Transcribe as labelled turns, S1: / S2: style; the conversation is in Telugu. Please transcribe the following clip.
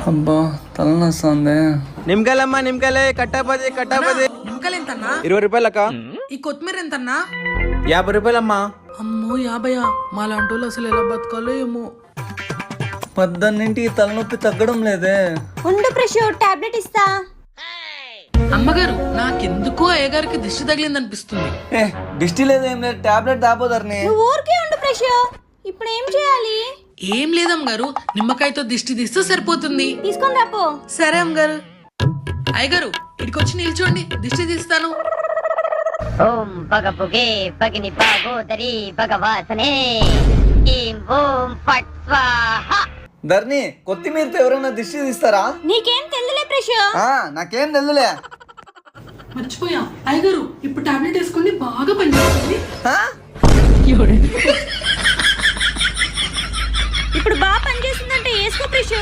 S1: అబ్బా తలనొస్తుంది.
S2: నిమ్మకాయలమ్మా నిమ్మకాయలే కట్టాపది
S3: నిమ్మకాయలు ఎంతన్నా?
S2: 20 రూపాయలక్క.
S3: ఈ కొత్తిమీర ఎంతన్నా?
S2: 50 రూపాయలమ్మా.
S3: అమ్మో 50. మా లాంటి వాళ్ళు అసలు ఎలా బతకాలో ఏమో.
S1: పద్దన్నింటికి తలనొప్పి తగ్గడం లేదే.
S4: ఉండు ప్రశు టాబ్లెట్ ఇస్తా.
S3: అమ్మగారు నాకెందుకో అయ్యగారికి దిష్టి తగిలింది అనిపిస్తుంది.
S1: దిష్టి లేదేం లేదు, టాబ్లెట్ తాపోదర్ని.
S4: నువ్వు ఊరికే ఉండు ప్రశు. ఇప్పుడు ఏం చేయాలి?
S3: ఏం లేదమ్మగారు, నిమ్మకాయతో దిష్టి తీస్తే సరిపోతుంది.
S4: తీసుకొని రాపో.
S3: సరే అమ్మగారు. అయ్యగారు ఇక్కడికొచ్చి నిల్చోండి, దిష్టి తీస్తాను.
S5: ఓం పగపుగే పగిని పాగోదరి భగవాసనే ఈం ఓం ఫట్ స్వాహా.
S1: ధర్ని కొత్తిమీరతో ఎవరైనా దిష్టి తీస్తారా?
S4: నీకేం తెలుదులే ప్రశు.
S1: నాకేం తెలుదులే.
S3: మర్చిపోయా అయ్యగారు, ఇప్పుడు టాబ్లెట్ వేసుకోండి, బాగా పనిచేస్తుంది.
S4: ఇప్పుడు బాగా పనిచేస్తుందంటే వేసుకో ప్రశు.